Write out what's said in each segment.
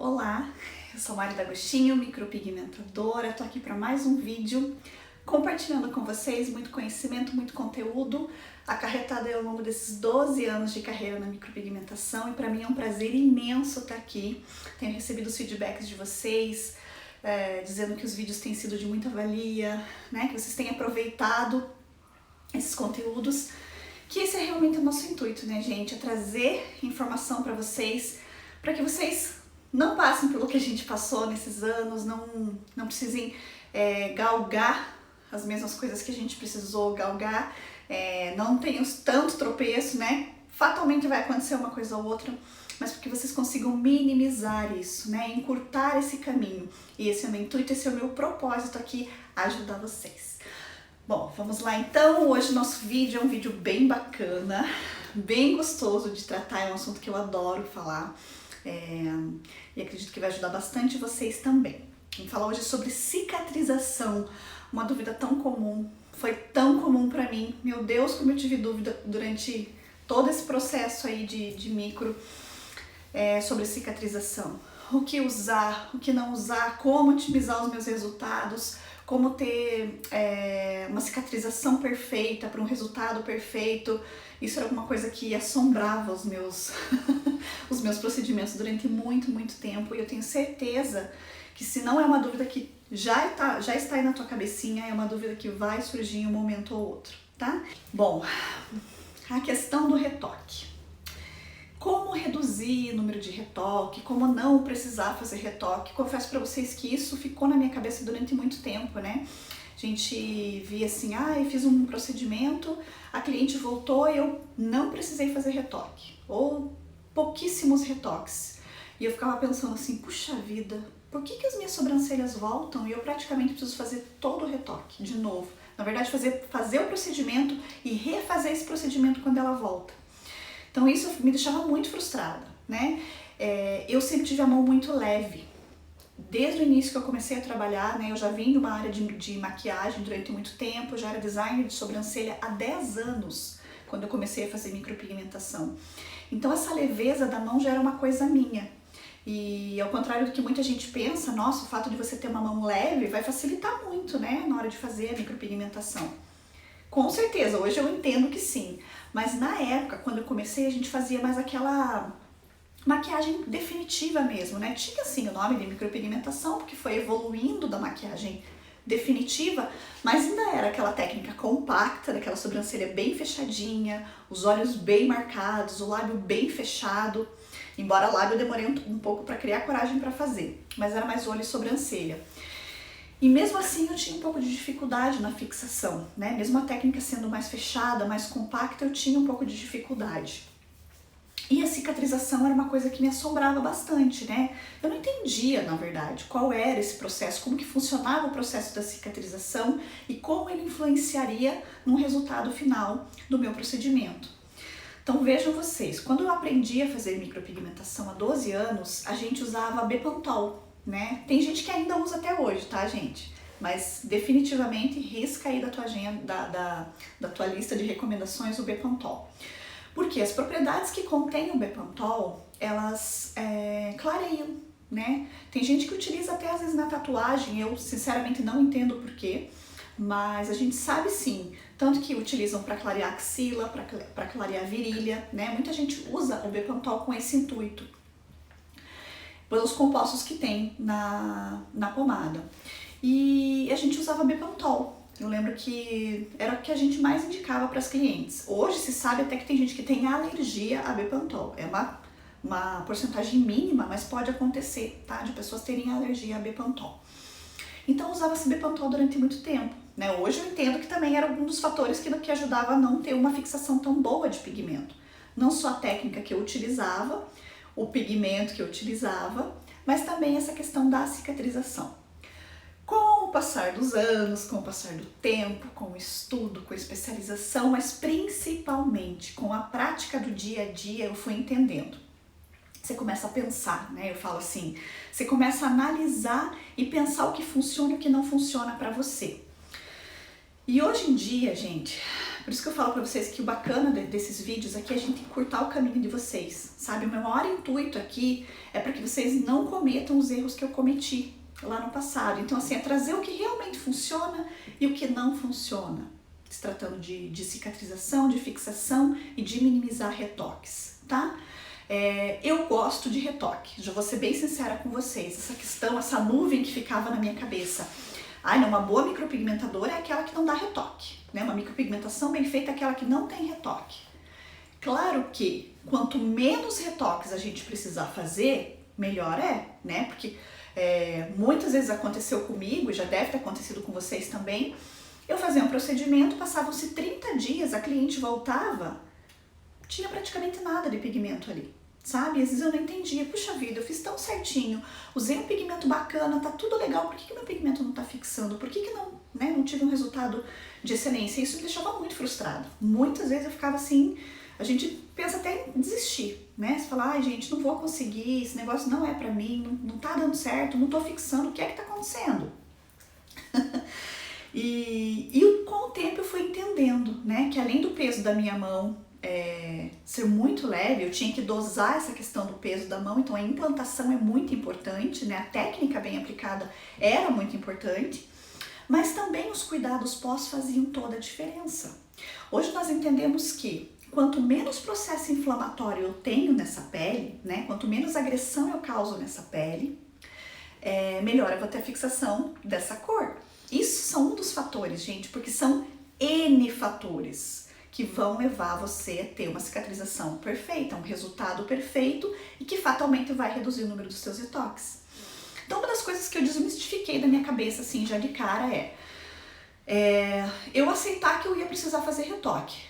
Olá, eu sou Mari D'Agostinho, micropigmentadora, tô aqui para mais um vídeo compartilhando com vocês muito conhecimento, muito conteúdo acarretado ao longo desses 12 anos de carreira na micropigmentação, e para mim é um prazer imenso estar aqui. Tenho recebido os feedbacks de vocês, dizendo que os vídeos têm sido de muita valia, né? Que vocês têm aproveitado esses conteúdos, que esse é realmente o nosso intuito, né, gente? É trazer informação para vocês, para que vocês não passem pelo que a gente passou nesses anos, não precisem galgar as mesmas coisas que a gente precisou galgar, não tenham tanto tropeço, né? Fatalmente vai acontecer uma coisa ou outra, mas porque vocês consigam minimizar isso, né? Encurtar esse caminho. E esse é o meu intuito, esse é o meu propósito aqui, ajudar vocês. Bom, vamos lá então. Hoje nosso vídeo é um vídeo bem bacana, bem gostoso de tratar, é um assunto que eu adoro falar. E acredito que vai ajudar bastante vocês também. Vamos falar hoje sobre cicatrização, uma dúvida tão comum, foi tão comum pra mim. Meu Deus, como eu tive dúvida durante todo esse processo aí de micro sobre cicatrização. O que usar, o que não usar, como otimizar os meus resultados, como ter uma cicatrização perfeita para um resultado perfeito. Isso era alguma coisa que assombrava os meus os meus procedimentos durante muito tempo, e eu tenho certeza que, se não é uma dúvida que já está aí na tua cabecinha, é uma dúvida que vai surgir em um momento ou outro, tá? Bom, a questão do retoque. Como reduzir o número de retoque, como não precisar fazer retoque. Confesso para vocês que isso ficou na minha cabeça durante muito tempo, né? A gente via assim, eu fiz um procedimento, a cliente voltou e eu não precisei fazer retoque, ou pouquíssimos retoques. E eu ficava pensando assim, puxa vida, por que as minhas sobrancelhas voltam e eu praticamente preciso fazer todo o retoque de novo? Na verdade, fazer o procedimento e refazer esse procedimento quando ela volta. Então isso me deixava muito frustrada, né? Eu sempre tive a mão muito leve. Desde o início que eu comecei a trabalhar, né, eu já vim de uma área de maquiagem durante muito tempo, eu já era designer de sobrancelha há 10 anos, quando eu comecei a fazer micropigmentação. Então essa leveza da mão já era uma coisa minha. E ao contrário do que muita gente pensa, nossa, o fato de você ter uma mão leve vai facilitar muito, né, na hora de fazer a micropigmentação. Com certeza, hoje eu entendo que sim, mas na época, quando eu comecei, a gente fazia mais aquela maquiagem definitiva mesmo, né? Tinha sim o nome de micropigmentação, porque foi evoluindo da maquiagem definitiva, mas ainda era aquela técnica compacta, daquela sobrancelha bem fechadinha, os olhos bem marcados, o lábio bem fechado, embora o lábio eu demorei um pouco para criar coragem para fazer, mas era mais olho e sobrancelha. E mesmo assim eu tinha um pouco de dificuldade na fixação, né? Mesmo a técnica sendo mais fechada, mais compacta, eu tinha um pouco de dificuldade. E a cicatrização era uma coisa que me assombrava bastante, né? Eu não entendia, na verdade, qual era esse processo, como que funcionava o processo da cicatrização e como ele influenciaria no resultado final do meu procedimento. Então vejam vocês, quando eu aprendi a fazer micropigmentação há 12 anos, a gente usava Bepantol, né? Tem gente que ainda usa até hoje, tá, gente? Mas definitivamente risca aí da tua agenda, da tua lista de recomendações o Bepantol. Porque as propriedades que contém o Bepantol, elas clareiam, né? Tem gente que utiliza até às vezes na tatuagem, eu sinceramente não entendo o porquê, mas a gente sabe sim, tanto que utilizam para clarear a axila, para clarear a virilha, né? Muita gente usa o Bepantol com esse intuito, pelos compostos que tem na pomada. E a gente usava Bepantol. Eu lembro que era o que a gente mais indicava para as clientes. Hoje se sabe até que tem gente que tem alergia a Bepantol. É uma porcentagem mínima, mas pode acontecer, tá? De pessoas terem alergia a Bepantol. Então usava-se Bepantol durante muito tempo, né? Hoje eu entendo que também era um dos fatores que ajudava a não ter uma fixação tão boa de pigmento. Não só a técnica que eu utilizava, o pigmento que eu utilizava, mas também essa questão da cicatrização. Com o passar dos anos, com o passar do tempo, com o estudo, com a especialização, mas principalmente com a prática do dia a dia, eu fui entendendo. Você começa a pensar, né? Eu falo assim, você começa a analisar e pensar o que funciona e o que não funciona para você. E hoje em dia, gente, por isso que eu falo pra vocês que o bacana desses vídeos aqui é a gente encurtar o caminho de vocês, sabe? O meu maior intuito aqui é para que vocês não cometam os erros que eu cometi lá no passado. Então, assim, é trazer o que realmente funciona e o que não funciona, se tratando de cicatrização, de fixação e de minimizar retoques, tá? Eu gosto de retoque, já vou ser bem sincera com vocês, essa questão, essa nuvem que ficava na minha cabeça. Ai, não, uma boa micropigmentadora é aquela que não dá retoque, né? Uma micropigmentação bem feita é aquela que não tem retoque. Claro que quanto menos retoques a gente precisar fazer, melhor é, né? Porque muitas vezes aconteceu comigo, já deve ter acontecido com vocês também, eu fazia um procedimento, passavam-se 30 dias, a cliente voltava, tinha praticamente nada de pigmento ali, sabe? Às vezes eu não entendia, puxa vida, eu fiz tão certinho, usei um pigmento bacana, tá tudo legal, por que meu pigmento não tá fixando? Por que não, né, não tive um resultado de excelência? Isso me deixava muito frustrada. Muitas vezes eu ficava assim, a gente pensa até em desistir, né? Você fala, ai gente, não vou conseguir, esse negócio não é pra mim, não tá dando certo, não tô fixando, o que é que tá acontecendo? Com o tempo eu fui entendendo, né, que além do peso da minha mão ser muito leve, eu tinha que dosar essa questão do peso da mão, então a implantação é muito importante, né, a técnica bem aplicada era muito importante, mas também os cuidados pós faziam toda a diferença. Hoje nós entendemos que quanto menos processo inflamatório eu tenho nessa pele, né, quanto menos agressão eu causo nessa pele, melhor eu vou ter a fixação dessa cor. Isso são um dos fatores, gente, porque são N fatores que vão levar você a ter uma cicatrização perfeita, um resultado perfeito e que fatalmente vai reduzir o número dos seus retoques. Então, uma das coisas que eu desmistifiquei da minha cabeça, assim, já de cara eu aceitar que eu ia precisar fazer retoque.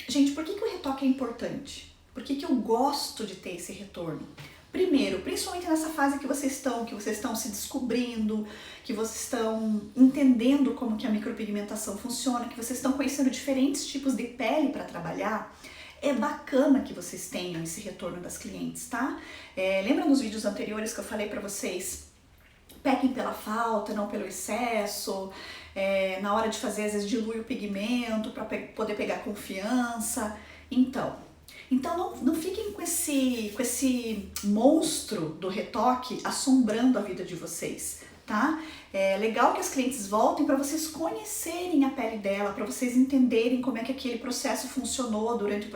Gente, por que o retoque é importante? Por que eu gosto de ter esse retorno? Primeiro, principalmente nessa fase que vocês estão se descobrindo, que vocês estão entendendo como que a micropigmentação funciona, que vocês estão conhecendo diferentes tipos de pele para trabalhar, é bacana que vocês tenham esse retorno das clientes, tá? Lembra nos vídeos anteriores que eu falei para vocês? Pequem pela falta, não pelo excesso, na hora de fazer às vezes dilui o pigmento para poder pegar confiança, Então não fiquem com esse monstro do retoque assombrando a vida de vocês, tá? É legal que as clientes voltem para vocês conhecerem a pele dela, para vocês entenderem como é que aquele processo funcionou durante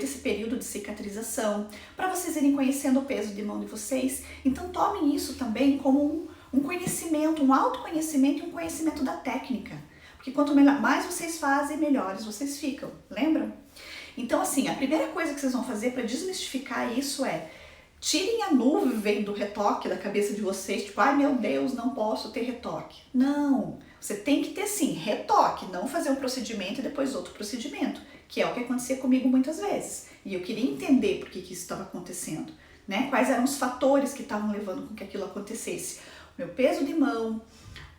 esse período de cicatrização, para vocês irem conhecendo o peso de mão de vocês. Então tomem isso também como um conhecimento, um autoconhecimento e um conhecimento da técnica. Porque quanto mais vocês fazem, melhores vocês ficam, lembram? Então, assim, a primeira coisa que vocês vão fazer para desmistificar isso tirem a nuvem do retoque da cabeça de vocês, tipo, ai meu Deus, não posso ter retoque. Não, você tem que ter sim retoque, não fazer um procedimento e depois outro procedimento, que é o que acontecia comigo muitas vezes. E eu queria entender por que isso estava acontecendo, né? Quais eram os fatores que estavam levando com que aquilo acontecesse. O meu peso de mão,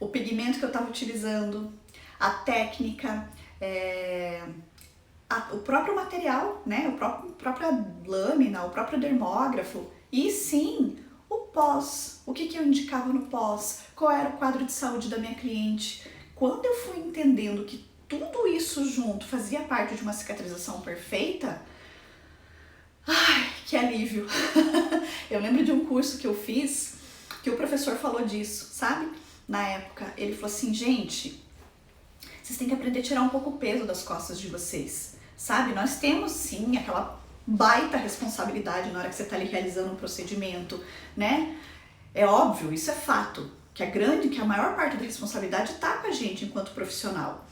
o pigmento que eu estava utilizando, a técnica, o próprio material, né? A própria lâmina, o próprio dermógrafo e sim, o pós. O que eu indicava no pós? Qual era o quadro de saúde da minha cliente? Quando eu fui entendendo que tudo isso junto fazia parte de uma cicatrização perfeita, ai, que alívio! Eu lembro de um curso que eu fiz que o professor falou disso, sabe? Na época, ele falou assim, gente, vocês têm que aprender a tirar um pouco o peso das costas de vocês, sabe? Nós temos sim aquela baita responsabilidade na hora que você está ali realizando um procedimento, né? É óbvio, isso é fato, que a maior parte da responsabilidade está com a gente enquanto profissional.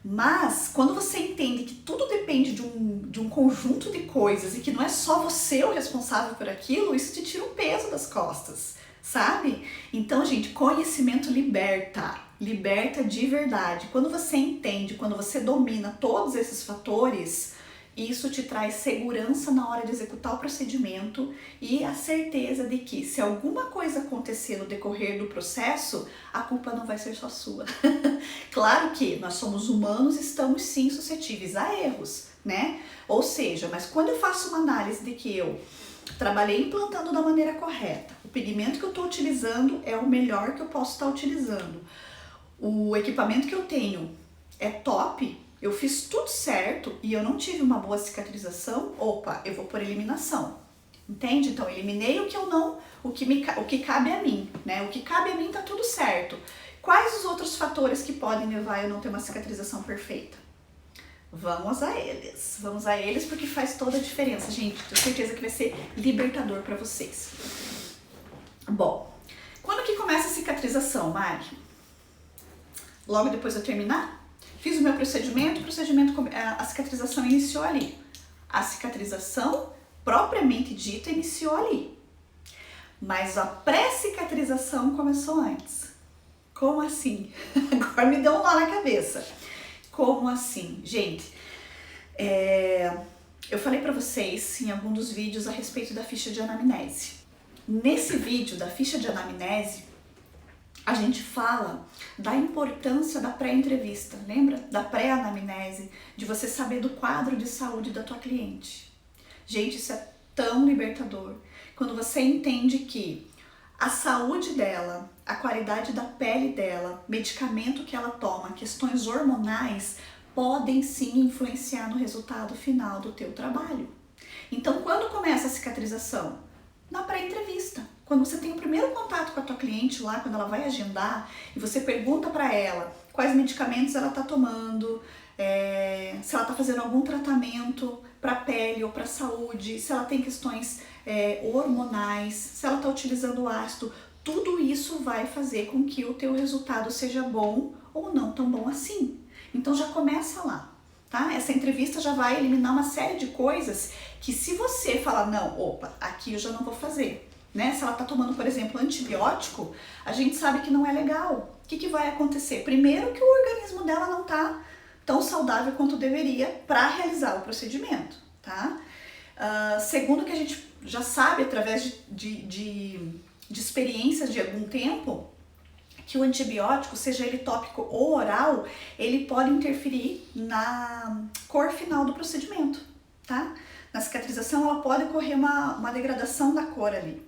Mas quando você entende que tudo depende de um conjunto de coisas e que não é só você o responsável por aquilo, isso te tira um peso das costas, sabe? Então, gente, conhecimento liberta de verdade. Quando você entende, quando você domina todos esses fatores, isso te traz segurança na hora de executar o procedimento e a certeza de que se alguma coisa acontecer no decorrer do processo, a culpa não vai ser só sua. Claro que nós somos humanos e estamos sim suscetíveis a erros, né? Ou seja, mas quando eu faço uma análise de que eu trabalhei implantando da maneira correta, o pigmento que eu estou utilizando é o melhor que eu posso estar utilizando, o equipamento que eu tenho é top, eu fiz tudo certo e eu não tive uma boa cicatrização, opa, eu vou por eliminação. Entende? Então, eliminei o que eu não, o que cabe a mim, né? O que cabe a mim tá tudo certo. Quais os outros fatores que podem levar a eu não ter uma cicatrização perfeita? Vamos a eles porque faz toda a diferença, gente. Tenho certeza que vai ser libertador para vocês. Bom, quando que começa a cicatrização, Mari? Logo depois de eu terminar? Fiz o meu procedimento, a cicatrização iniciou ali. A cicatrização propriamente dita iniciou ali. Mas a pré-cicatrização começou antes. Como assim? Agora me deu um nó na cabeça. Como assim? Gente, eu falei pra vocês em algum dos vídeos a respeito da ficha de anamnese. Nesse vídeo da ficha de anamnese, a gente fala da importância da pré-entrevista, lembra? Da pré-anamnese, de você saber do quadro de saúde da tua cliente. Gente, isso é tão libertador. Quando você entende que a saúde dela, a qualidade da pele dela, medicamento que ela toma, questões hormonais, podem sim influenciar no resultado final do teu trabalho. Então, quando começa a cicatrização? Na pré-entrevista. Quando você tem o primeiro contato com a tua cliente lá, quando ela vai agendar, e você pergunta para ela quais medicamentos ela está tomando, se ela está fazendo algum tratamento para pele ou para saúde, se ela tem questões hormonais, se ela está utilizando ácido, tudo isso vai fazer com que o teu resultado seja bom ou não tão bom assim. Então já começa lá, tá? Essa entrevista já vai eliminar uma série de coisas que se você falar, não, opa, aqui eu já não vou fazer, né? Se ela está tomando, por exemplo, antibiótico, a gente sabe que não é legal. O que vai acontecer? Primeiro que o organismo dela não está tão saudável quanto deveria para realizar o procedimento, tá? Segundo que a gente já sabe através de experiências de algum tempo, que o antibiótico, seja ele tópico ou oral, ele pode interferir na cor final do procedimento, tá? Na cicatrização ela pode ocorrer uma degradação da cor ali.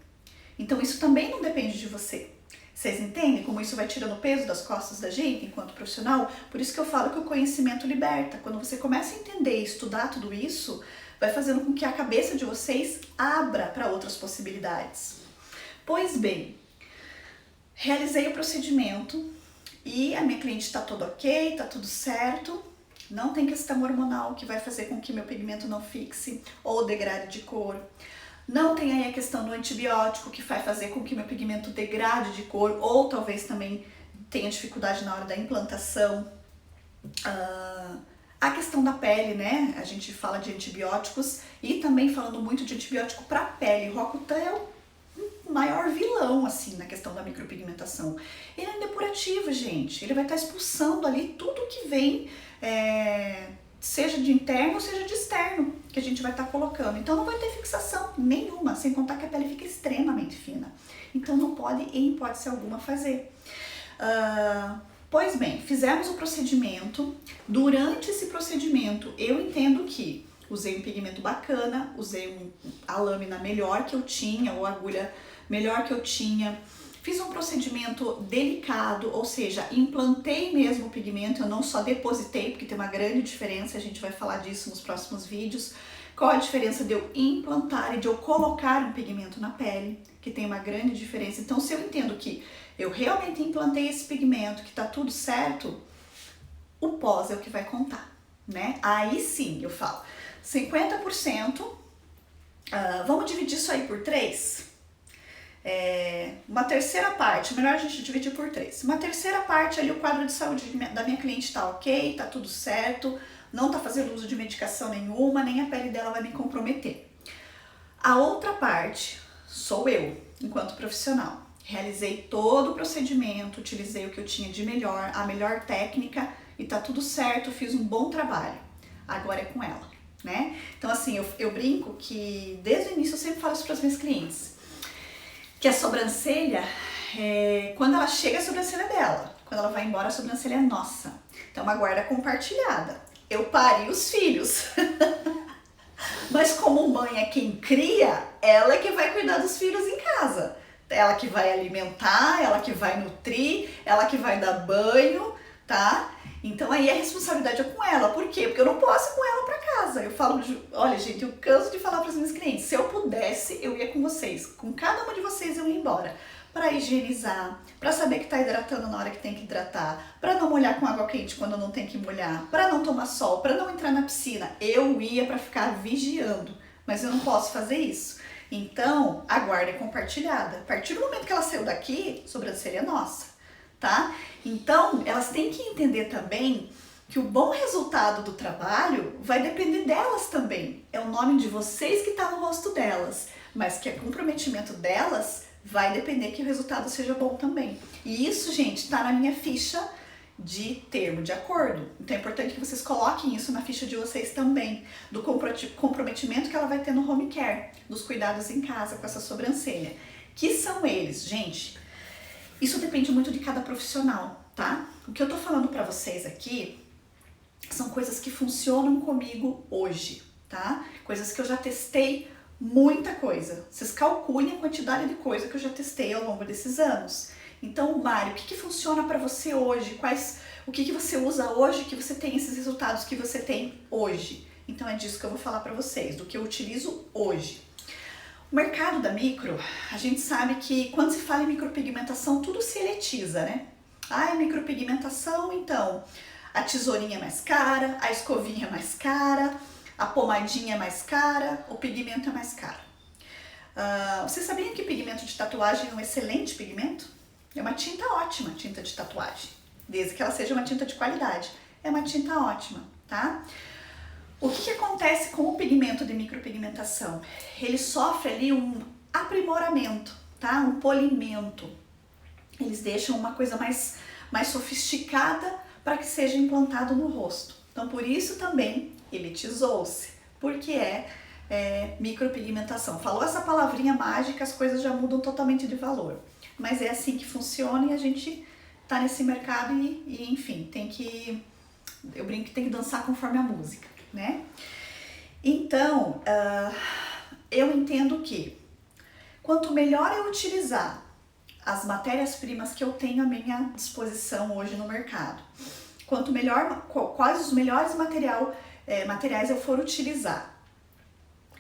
Então isso também não depende de você. Vocês entendem como isso vai tirando o peso das costas da gente enquanto profissional? Por isso que eu falo que o conhecimento liberta. Quando você começa a entender e estudar tudo isso, vai fazendo com que a cabeça de vocês abra para outras possibilidades. Pois bem, realizei o procedimento e a minha cliente está tudo ok, está tudo certo. Não tem questão hormonal que vai fazer com que meu pigmento não fixe ou degrade de cor. Não tem aí a questão do antibiótico que vai fazer com que meu pigmento degrade de cor ou talvez também tenha dificuldade na hora da implantação. A questão da pele, né? A gente fala de antibióticos e também falando muito de antibiótico para pele. O Roacutan é o maior vilão, assim, na questão da micropigmentação. Ele é depurativo, gente. Ele vai estar expulsando ali tudo que vem, seja de interno, seja de externo, que a gente vai estar colocando. Então não vai ter fixação nenhuma, sem contar que a pele fica extremamente fina. Então não pode, em hipótese alguma, fazer. Pois bem, fizemos o procedimento. Durante esse procedimento, eu entendo que usei um pigmento bacana, usei a lâmina melhor que eu tinha, ou a agulha melhor que eu tinha. Fiz um procedimento delicado, ou seja, implantei mesmo o pigmento, eu não só depositei, porque tem uma grande diferença, a gente vai falar disso nos próximos vídeos. Qual a diferença de eu implantar e de eu colocar um pigmento na pele, que tem uma grande diferença. Então, se eu entendo que eu realmente implantei esse pigmento, que tá tudo certo, o pós é o que vai contar, né? Aí sim, eu falo, 50%, vamos dividir isso aí por 3? Uma terceira parte, melhor a gente dividir por 3. Uma terceira parte ali, o quadro de saúde da minha cliente tá ok, tá tudo certo, não tá fazendo uso de medicação nenhuma, nem a pele dela vai me comprometer. A outra parte sou eu, enquanto profissional. Realizei todo o procedimento, utilizei o que eu tinha de melhor, a melhor técnica e tá tudo certo, fiz um bom trabalho. Agora é com ela, né? Então assim, eu brinco que desde o início eu sempre falo isso para as minhas clientes, que a sobrancelha, quando ela chega a sobrancelha dela, quando ela vai embora a sobrancelha é nossa. Então é uma guarda compartilhada. Eu pari os filhos, mas como mãe é quem cria, ela é que vai cuidar dos filhos em casa. Ela que vai alimentar, ela que vai nutrir, ela que vai dar banho, tá? Então aí a responsabilidade é com ela. Por quê? Porque eu não posso ir com ela pra casa. Eu falo, olha gente, eu canso de falar para os meus clientes, se eu pudesse, eu ia com vocês. Com cada uma de vocês eu ia embora. Para higienizar, para saber que tá hidratando na hora que tem que hidratar, para não molhar com água quente quando não tem que molhar, para não tomar sol, para não entrar na piscina. Eu ia para ficar vigiando, mas eu não posso fazer isso. Então, a guarda é compartilhada. A partir do momento que ela saiu daqui, a sobrancelha é nossa, tá? Então, elas têm que entender também que o bom resultado do trabalho vai depender delas também. É o nome de vocês que está no rosto delas, mas que o comprometimento delas vai depender que o resultado seja bom também. E isso, gente, está na minha ficha de termo de acordo. Então é importante que vocês coloquem isso na ficha de vocês também, do comprometimento que ela vai ter no home care, dos cuidados em casa com essa sobrancelha. Que são eles, gente? Isso depende muito de cada profissional, tá? O que eu tô falando pra vocês aqui são coisas que funcionam comigo hoje, tá? Coisas que eu já testei muita coisa. Vocês calculem a quantidade de coisa que eu já testei ao longo desses anos. Então, Mário, o que funciona para você hoje? O que você usa hoje que você tem esses resultados que você tem hoje? Então é disso que eu vou falar para vocês, do que eu utilizo hoje. O mercado da micro, a gente sabe que quando se fala em micropigmentação, tudo se eletiza, né? Ah, micropigmentação, então, a tesourinha é mais cara, a escovinha é mais cara, a pomadinha é mais cara, o pigmento é mais caro. Vocês sabiam que pigmento de tatuagem é um excelente pigmento? É uma tinta ótima, tinta de tatuagem, desde que ela seja uma tinta de qualidade. É uma tinta ótima, tá? O que acontece com o pigmento de micropigmentação? Ele sofre ali um aprimoramento, tá? Um polimento. Eles deixam uma coisa mais sofisticada para que seja implantado no rosto. Então, por isso também elitizou-se, porque é micropigmentação. Falou essa palavrinha mágica, as coisas já mudam totalmente de valor. Mas é assim que funciona e a gente tá nesse mercado e enfim, eu brinco que tem que dançar conforme a música, né? Então, eu entendo que quanto melhor eu utilizar as matérias-primas que eu tenho à minha disposição hoje no mercado, quanto melhor, quais os melhores materiais eu for utilizar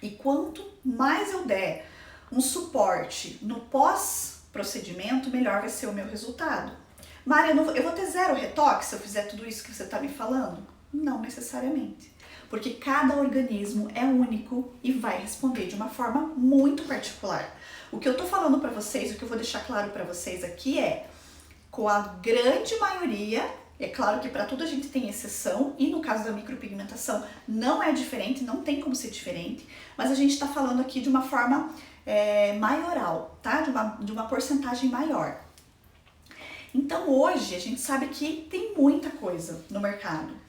e quanto mais eu der um suporte no pós-procedimento, melhor vai ser o meu resultado. Mária, eu vou ter zero retoque se eu fizer tudo isso que você está me falando? Não necessariamente, porque cada organismo é único e vai responder de uma forma muito particular. O que eu tô falando para vocês, o que eu vou deixar claro para vocês aqui é, com a grande maioria, é claro que para tudo a gente tem exceção, e no caso da micropigmentação não é diferente, não tem como ser diferente, mas a gente está falando aqui de uma forma maioral, tá? De uma porcentagem maior. Então hoje a gente sabe que tem muita coisa no mercado.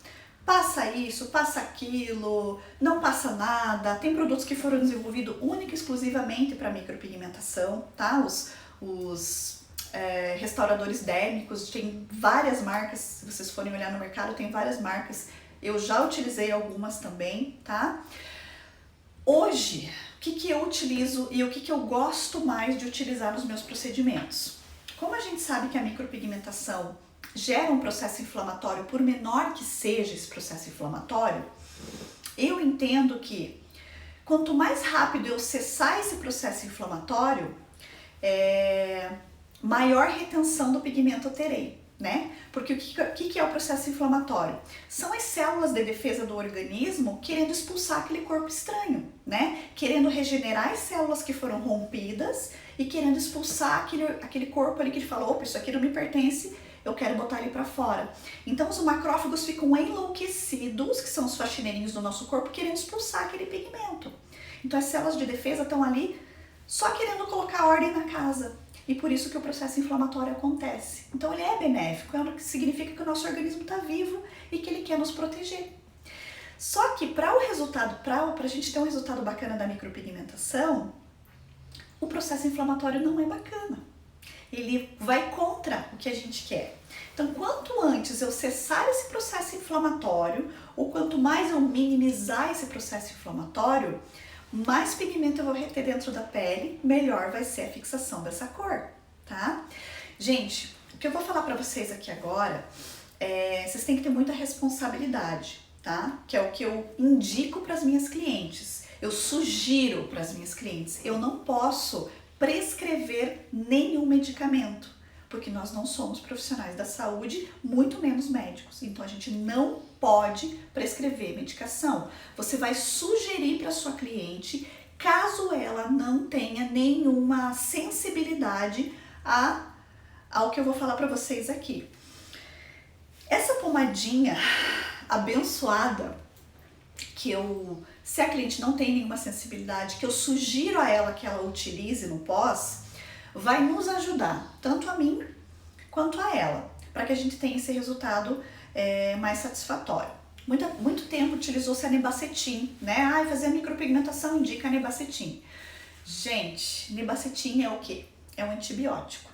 Passa isso, passa aquilo, não passa nada. Tem produtos que foram desenvolvidos única e exclusivamente para micropigmentação, tá? Os restauradores dérmicos, tem várias marcas, se vocês forem olhar no mercado, tem várias marcas. Eu já utilizei algumas também, tá? Hoje, o que eu utilizo e o que eu gosto mais de utilizar nos meus procedimentos? Como a gente sabe que a micropigmentação gera um processo inflamatório, por menor que seja esse processo inflamatório, eu entendo que quanto mais rápido eu cessar esse processo inflamatório, maior retenção do pigmento eu terei, né? Porque o que é o processo inflamatório? São as células de defesa do organismo querendo expulsar aquele corpo estranho, né? Querendo regenerar as células que foram rompidas e querendo expulsar aquele corpo ali que ele falou, opa, isso aqui não me pertence, eu quero botar ele para fora. Então os macrófagos ficam enlouquecidos, que são os faxineirinhos do nosso corpo, querendo expulsar aquele pigmento. Então as células de defesa estão ali só querendo colocar ordem na casa. E por isso que o processo inflamatório acontece. Então ele é benéfico, significa que o nosso organismo está vivo e que ele quer nos proteger. Só que para a gente ter um resultado bacana da micropigmentação, o processo inflamatório não é bacana. Ele vai contra o que a gente quer. Então, quanto antes eu cessar esse processo inflamatório, ou quanto mais eu minimizar esse processo inflamatório, mais pigmento eu vou reter dentro da pele, melhor vai ser a fixação dessa cor, tá? Gente, o que eu vou falar pra vocês aqui agora vocês têm que ter muita responsabilidade, tá? Que é o que eu indico para as minhas clientes. Eu sugiro para as minhas clientes. Eu não posso prescrever nenhum medicamento, porque nós não somos profissionais da saúde, muito menos médicos. Então a gente não pode prescrever medicação. Você vai sugerir para sua cliente, caso ela não tenha nenhuma sensibilidade ao que eu vou falar para vocês aqui. Essa pomadinha abençoada, se a cliente não tem nenhuma sensibilidade, que eu sugiro a ela que ela utilize no pós, vai nos ajudar, tanto a mim quanto a ela, para que a gente tenha esse resultado mais satisfatório. Muito tempo utilizou-se a nebacetim, né? Fazer a micropigmentação indica a nebacetim. Gente, nebacetim é o quê? É um antibiótico.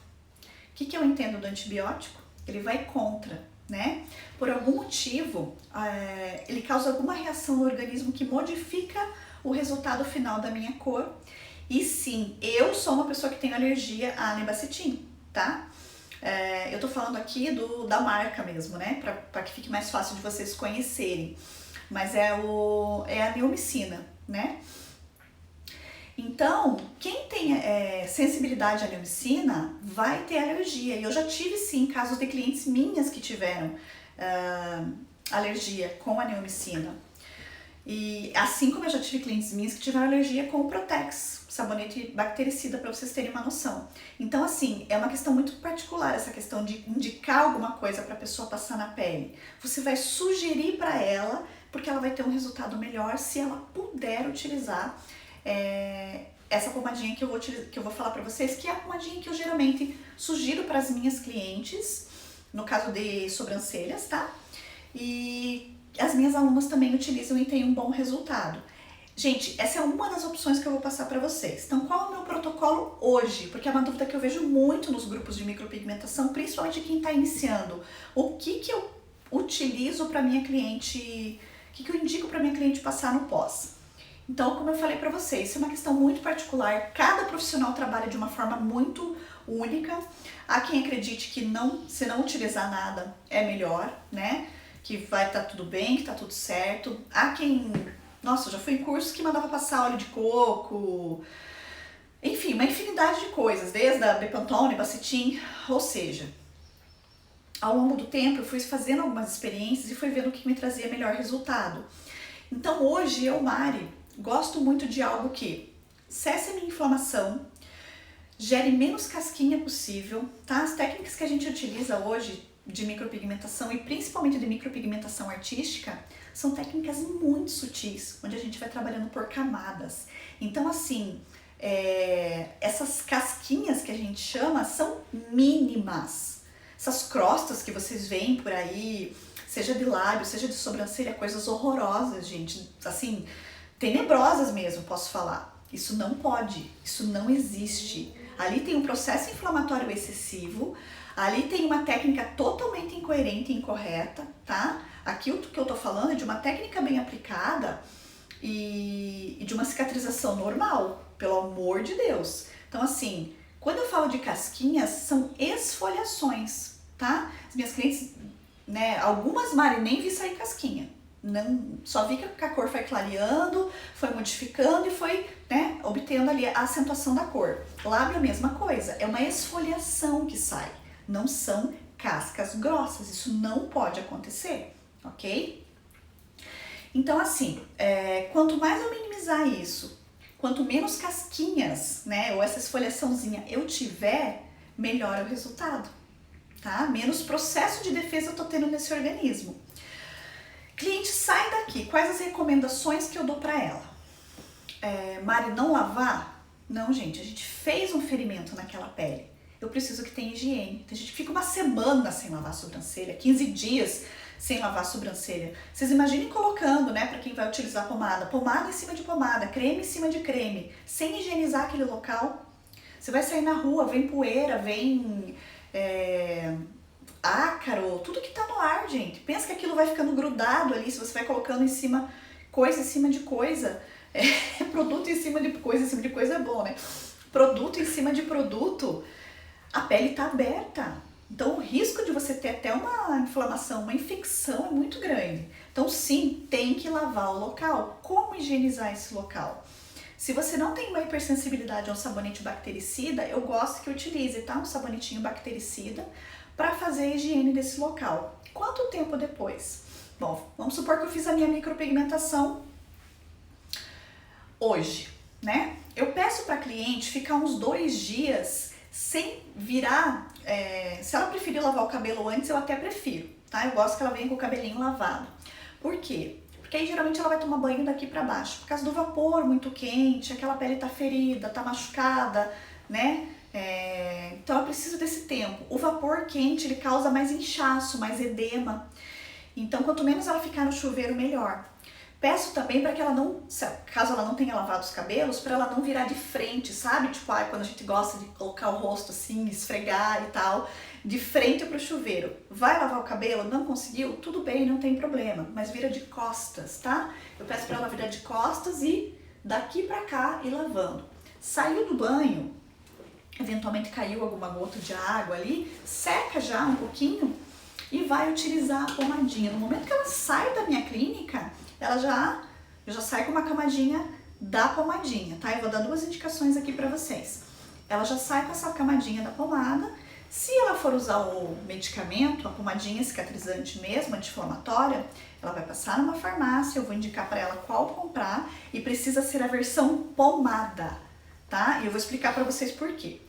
O que eu entendo do antibiótico? Ele vai contra, né? Por algum motivo, ele causa alguma reação no organismo que modifica o resultado final da minha cor. E sim, eu sou uma pessoa que tem alergia a nebacetim, tá? Eu tô falando aqui da marca mesmo, né? Pra que fique mais fácil de vocês conhecerem. Mas é a neomicina, né? Então, quem tem sensibilidade à neomicina vai ter alergia. E eu já tive, sim, casos de clientes minhas que tiveram alergia com a neomicina. E assim como eu já tive clientes minhas que tiveram alergia com o Protex, sabonete bactericida, para vocês terem uma noção. Então, assim, é uma questão muito particular essa questão de indicar alguma coisa para a pessoa passar na pele. Você vai sugerir para ela, porque ela vai ter um resultado melhor se ela puder utilizar essa pomadinha que eu vou falar para vocês, que é a pomadinha que eu geralmente sugiro para as minhas clientes, no caso de sobrancelhas, tá? E as minhas alunas também utilizam e têm um bom resultado. Gente, essa é uma das opções que eu vou passar para vocês. Então, qual é o meu protocolo hoje? Porque é uma dúvida que eu vejo muito nos grupos de micropigmentação, principalmente quem está iniciando. O que eu utilizo para minha cliente, o que eu indico para minha cliente passar no pós? Então, como eu falei para vocês, isso é uma questão muito particular. Cada profissional trabalha de uma forma muito única. Há quem acredite que se não utilizar nada é melhor, né? Que vai estar tudo bem, que tá tudo certo. Há quem... Nossa, eu já fui em cursos que mandava passar óleo de coco. Enfim, uma infinidade de coisas, desde a Bepantone, Bacetin, ou seja, ao longo do tempo eu fui fazendo algumas experiências e fui vendo o que me trazia melhor resultado. Então hoje eu, Mari, gosto muito de algo que cesse a minha inflamação, gere menos casquinha possível, tá? As técnicas que a gente utiliza hoje de micropigmentação e principalmente de micropigmentação artística são técnicas muito sutis, onde a gente vai trabalhando por camadas. Então, assim, essas casquinhas que a gente chama são mínimas. Essas crostas que vocês veem por aí, seja de lábio, seja de sobrancelha, coisas horrorosas, gente, assim, tenebrosas mesmo, posso falar. Isso não pode, isso não existe. Ali tem um processo inflamatório excessivo, ali tem uma técnica totalmente incoerente e incorreta, tá? Aqui o que eu tô falando é de uma técnica bem aplicada e de uma cicatrização normal, pelo amor de Deus. Então, assim, quando eu falo de casquinhas, são esfoliações, tá? As minhas clientes, né, algumas, Mari, nem vi sair casquinha. Não, só vi que a cor foi clareando, foi modificando e foi, né, obtendo ali a acentuação da cor. Lábio é a mesma coisa, é uma esfoliação que sai, não são cascas grossas, isso não pode acontecer, ok? Então, assim, quanto mais eu minimizar isso, quanto menos casquinhas, né, ou essa esfoliaçãozinha eu tiver, melhor é o resultado, tá? Menos processo de defesa eu tô tendo nesse organismo. Cliente sai daqui, quais as recomendações que eu dou para ela? Mari, não lavar? Não, gente, a gente fez um ferimento naquela pele. Eu preciso que tenha higiene. A gente fica uma semana sem lavar a sobrancelha, 15 dias sem lavar a sobrancelha. Vocês imaginem colocando, né, para quem vai utilizar pomada em cima de pomada, creme em cima de creme, sem higienizar aquele local. Você vai sair na rua, vem poeira, vem ácaro, tudo que tá no ar, gente. Pensa que aquilo vai ficando grudado ali, se você vai colocando em cima, coisa em cima de coisa. Produto em cima de coisa é bom, né? Produto em cima de produto, a pele tá aberta. Então o risco de você ter até uma inflamação, uma infecção é muito grande. Então sim, tem que lavar o local. Como higienizar esse local? Se você não tem uma hipersensibilidade a um sabonete bactericida, eu gosto que utilize, tá? Um sabonetinho bactericida para fazer a higiene desse local. Quanto tempo depois? Bom, vamos supor que eu fiz a minha micropigmentação hoje, né? Eu peço para a cliente ficar uns 2 dias sem virar. Se ela preferir lavar o cabelo antes, eu até prefiro, tá? Eu gosto que ela venha com o cabelinho lavado. Por quê? Porque aí geralmente ela vai tomar banho daqui para baixo, por causa do vapor muito quente, aquela pele tá ferida, tá machucada, né? Então ela precisa desse tempo. O vapor quente, ele causa mais inchaço, mais edema. Então quanto menos ela ficar no chuveiro, melhor. Peço também para que ela não, caso ela não tenha lavado os cabelos, para ela não virar de frente, sabe? Tipo, quando a gente gosta de colocar o rosto assim, esfregar e tal, de frente para o chuveiro. Vai lavar o cabelo? Não conseguiu? Tudo bem, não tem problema, mas vira de costas, tá? Eu peço para ela virar de costas e daqui para cá ir lavando. Saiu do banho, eventualmente caiu alguma gota de água ali, seca já um pouquinho e vai utilizar a pomadinha. No momento que ela sai da minha clínica, ela já sai com uma camadinha da pomadinha, tá? Eu vou dar 2 indicações aqui pra vocês. Ela já sai com essa camadinha da pomada. Se ela for usar o medicamento, a pomadinha cicatrizante mesmo, anti-inflamatória, ela vai passar numa farmácia, eu vou indicar para ela qual comprar e precisa ser a versão pomada, tá? E eu vou explicar para vocês por quê.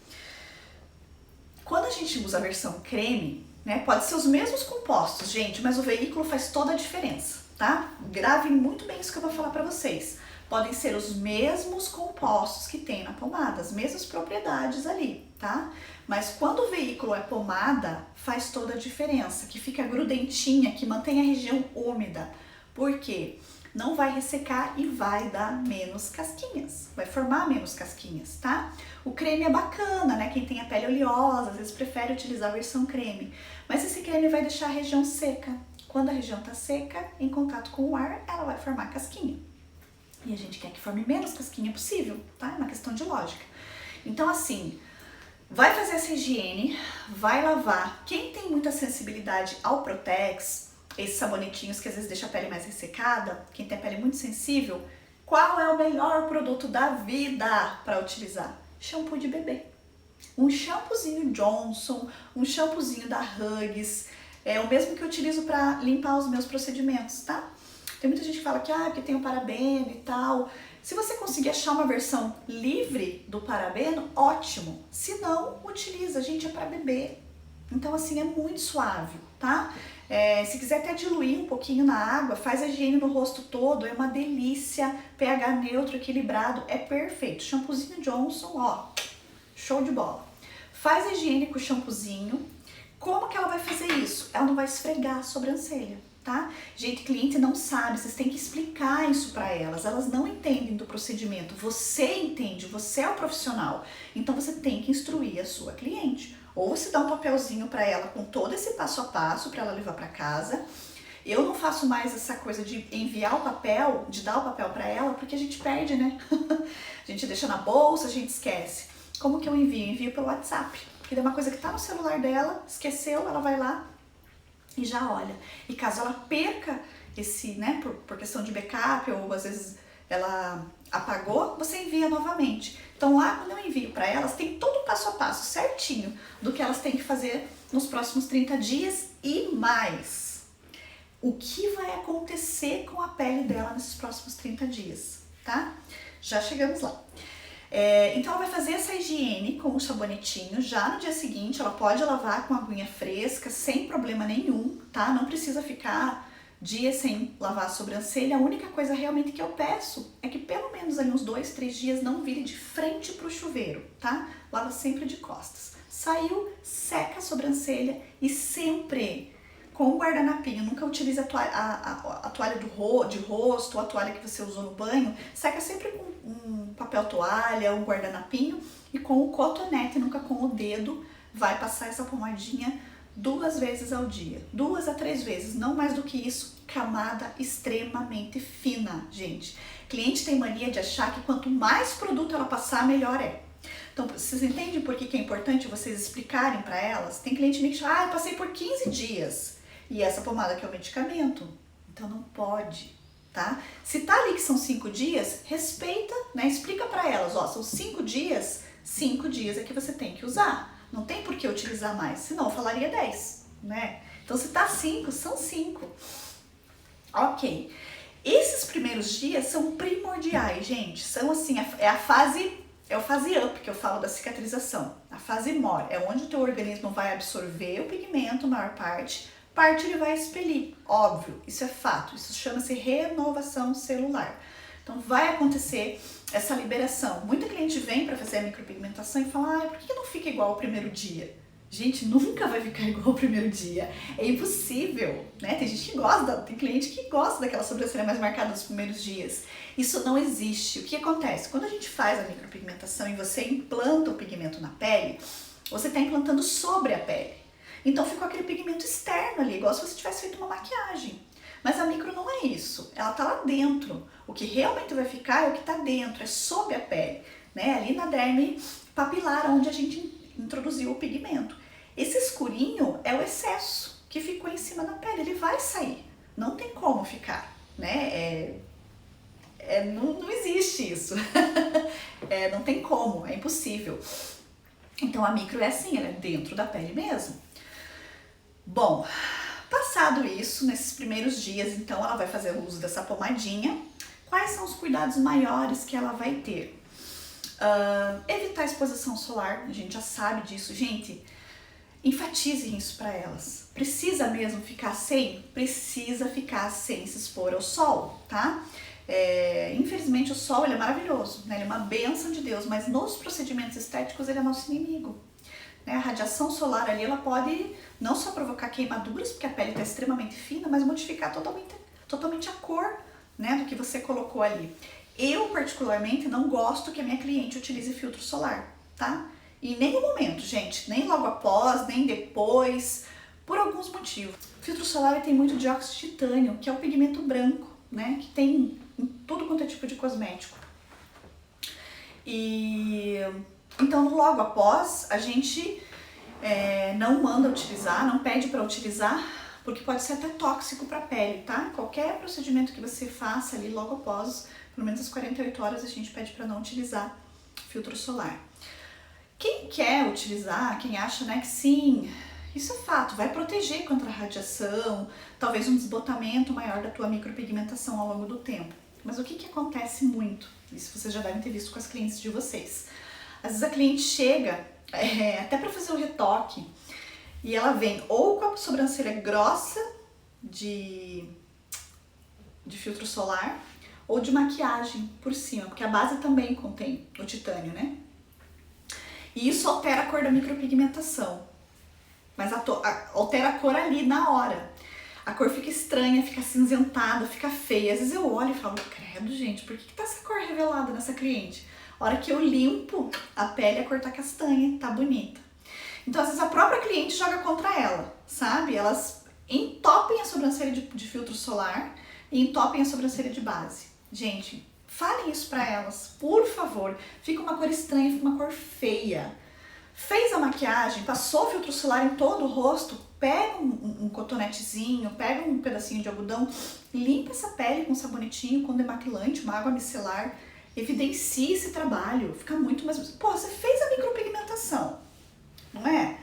Quando a gente usa a versão creme, né, pode ser os mesmos compostos, gente, mas o veículo faz toda a diferença. Tá? Gravem muito bem isso que eu vou falar para vocês. Podem ser os mesmos compostos que tem na pomada, as mesmas propriedades ali, tá? Mas quando o veículo é pomada, faz toda a diferença, que fica grudentinha, que mantém a região úmida. Por quê? Não vai ressecar e vai dar menos casquinhas, vai formar menos casquinhas, tá? O creme é bacana, né? Quem tem a pele oleosa, às vezes prefere utilizar a versão creme, mas esse creme vai deixar a região seca. Quando a região está seca, em contato com o ar, ela vai formar casquinha. E a gente quer que forme menos casquinha possível, tá? É uma questão de lógica. Então, assim, vai fazer essa higiene, vai lavar. Quem tem muita sensibilidade ao Protex, esses sabonetinhos que às vezes deixam a pele mais ressecada, quem tem a pele muito sensível, qual é o melhor produto da vida para utilizar? Shampoo de bebê. Um shampoozinho Johnson, um shampoozinho da Huggies, é o mesmo que eu utilizo para limpar os meus procedimentos, tá? Tem muita gente que fala que porque tem o parabeno e tal. Se você conseguir achar uma versão livre do parabeno, ótimo. Se não, utiliza, gente, é para bebê. Então, assim, é muito suave, tá? Se quiser até diluir um pouquinho na água, faz a higiene no rosto todo, é uma delícia. pH neutro, equilibrado, é perfeito. Shampoozinho Johnson, ó, show de bola. Faz a higiene com o shampoozinho. Como que ela vai fazer isso? Ela não vai esfregar a sobrancelha, tá? Gente, cliente não sabe, vocês têm que explicar isso para elas. Elas não entendem do procedimento. Você entende, você é o profissional. Então você tem que instruir a sua cliente. Ou você dá um papelzinho para ela com todo esse passo a passo para ela levar para casa. Eu não faço mais essa coisa de enviar o papel, de dar o papel para ela, porque a gente perde, né? A gente deixa na bolsa, a gente esquece. Como que eu envio? Eu envio pelo WhatsApp. Porque é uma coisa que tá no celular dela, esqueceu, ela vai lá e já olha. E caso ela perca esse, né, por questão de backup, ou às vezes ela apagou, você envia novamente. Então lá, quando eu envio para elas, tem todo o passo a passo certinho do que elas têm que fazer nos próximos 30 dias e mais. O que vai acontecer com a pele dela nesses próximos 30 dias, tá? Já chegamos lá. Então ela vai fazer essa higiene com o sabonetinho, já no dia seguinte ela pode lavar com a aguinha fresca, sem problema nenhum, tá? Não precisa ficar dias sem lavar a sobrancelha. A única coisa realmente que eu peço é que pelo menos ali uns 2, 3 dias não vire de frente pro chuveiro, tá? Lava sempre de costas. Saiu, seca a sobrancelha e sempre com o guardanapinho. Nunca utilize a toalha de rosto ou a toalha que você usou no banho. Seca sempre com um papel toalha, um guardanapinho e com o cotonete, nunca com o dedo. Vai passar essa pomadinha 2 vezes ao dia, 2 a 3 vezes, não mais do que isso. Camada extremamente fina, gente. Cliente tem mania de achar que quanto mais produto ela passar, melhor é. Então, vocês entendem por que é importante vocês explicarem para elas? Tem cliente que fala, eu passei por 15 dias e essa pomada aqui é um medicamento. Então não pode, tá? Se tá ali que são 5 dias, respeita, né? Explica para elas, ó, são 5 dias é que você tem que usar. Não tem por que utilizar mais, senão eu falaria 10, né? Então se tá 5, são 5. Ok. Esses primeiros dias são primordiais, gente. São assim, é o fase up que eu falo da cicatrização. A fase more é onde o teu organismo vai absorver o pigmento, a maior parte ele vai expelir. Óbvio, isso é fato. Isso chama-se renovação celular. Então vai acontecer essa liberação. Muita cliente vem para fazer a micropigmentação e fala, por que não fica igual ao primeiro dia? Gente, nunca vai ficar igual ao primeiro dia. É impossível, né? Tem gente que gosta, tem cliente que gosta daquela sobrancelha mais marcada nos primeiros dias. Isso não existe. O que acontece? Quando a gente faz a micropigmentação e você implanta o pigmento na pele, você está implantando sobre a pele. Então ficou aquele pigmento externo ali, igual se você tivesse feito uma maquiagem. Mas a micro não é isso, ela tá lá dentro. O que realmente vai ficar é o que tá dentro, é sob a pele, né? Ali na derme papilar, onde a gente introduziu o pigmento. Esse escurinho é o excesso que ficou em cima da pele, ele vai sair, não tem como ficar, né? Não existe isso, não tem como, é impossível. Então a micro é assim, ela é dentro da pele mesmo. Bom, passado isso, nesses primeiros dias, então ela vai fazer o uso dessa pomadinha. Quais são os cuidados maiores que ela vai ter? Evitar a exposição solar, a gente já sabe disso. Gente, enfatizem isso para elas. Precisa mesmo ficar sem? Precisa ficar sem se expor ao sol, tá? Infelizmente o sol ele é maravilhoso, né? Ele é uma bênção de Deus, mas nos procedimentos estéticos ele é nosso inimigo. A radiação solar ali, ela pode não só provocar queimaduras, porque a pele está extremamente fina, mas modificar totalmente a cor, né, do que você colocou ali. Eu, particularmente, não gosto que a minha cliente utilize filtro solar, tá? Em nenhum momento, gente, nem logo após, nem depois, por alguns motivos. O filtro solar tem muito dióxido de titânio, que é o pigmento branco, né, que tem em tudo quanto é tipo de cosmético. Então, logo após, a gente não manda utilizar, não pede para utilizar, porque pode ser até tóxico para a pele, tá? Qualquer procedimento que você faça ali logo após, pelo menos às 48 horas, a gente pede para não utilizar filtro solar. Quem quer utilizar, quem acha, né, que sim, isso é fato, vai proteger contra a radiação, talvez um desbotamento maior da tua micropigmentação ao longo do tempo. Mas o que acontece muito? Isso vocês já devem ter visto com as clientes de vocês. Às vezes a cliente chega até para fazer o retoque e ela vem ou com a sobrancelha grossa de filtro solar ou de maquiagem por cima, porque a base também contém o titânio, né? E isso altera a cor da micropigmentação, mas altera a cor ali na hora. A cor fica estranha, fica acinzentada, fica feia. Às vezes eu olho e falo, credo, gente, por que tá essa cor revelada nessa cliente? A hora que eu limpo a pele, a cor tá castanha, tá bonita. Então, às vezes, a própria cliente joga contra ela, sabe? Elas entopem a sobrancelha de filtro solar e entopem a sobrancelha de base. Gente, falem isso pra elas, por favor. Fica uma cor estranha, fica uma cor feia. Fez a maquiagem, passou o filtro solar em todo o rosto, pega um cotonetezinho, pega um pedacinho de algodão, limpa essa pele com um sabonetinho, com demaquilante, uma água micelar. Evidencie esse trabalho, fica muito mais... Pô, você fez a micropigmentação, não é?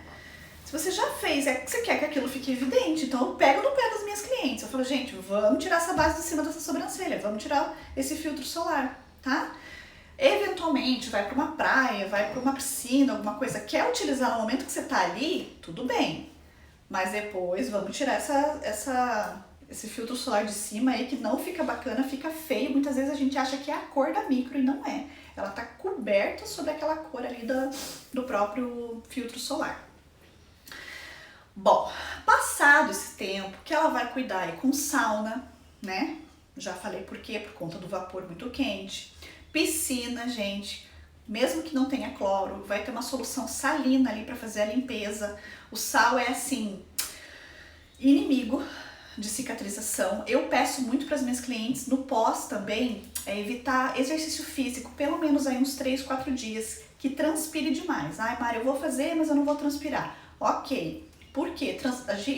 Se você já fez, você quer que aquilo fique evidente, então eu pego no pé das minhas clientes, eu falo, gente, vamos tirar essa base de cima dessa sobrancelha, vamos tirar esse filtro solar, tá? Eventualmente vai para uma praia, vai para uma piscina, alguma coisa, quer utilizar no momento que você tá ali, tudo bem, mas depois vamos tirar esse filtro solar de cima aí que não fica bacana, fica feio. Muitas vezes a gente acha que é a cor da micro e não é. Ela tá coberta sobre aquela cor ali do próprio filtro solar. Bom, passado esse tempo que ela vai cuidar aí com sauna, né? Já falei por quê, por conta do vapor muito quente. Piscina, gente, mesmo que não tenha cloro, vai ter uma solução salina ali para fazer a limpeza. O sal é assim, inimigo de cicatrização. Eu peço muito para as minhas clientes no pós também é evitar exercício físico, pelo menos aí uns 3, 4 dias, que transpire demais. Ai, Mari, eu vou fazer, mas eu não vou transpirar. Ok, por quê?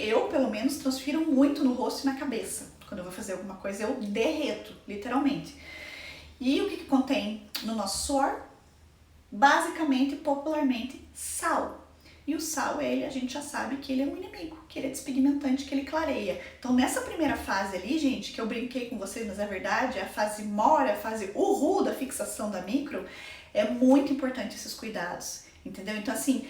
Eu, pelo menos, transpiro muito no rosto e na cabeça. Quando eu vou fazer alguma coisa, eu derreto, literalmente. E o que contém no nosso suor? Basicamente, popularmente, sal. E o sal, a gente já sabe que ele é um inimigo, que ele é despigmentante, que ele clareia. Então, nessa primeira fase ali, gente, que eu brinquei com vocês, mas é verdade, a fase mora, a fase uhu da fixação da micro, é muito importante esses cuidados, entendeu? Então, assim,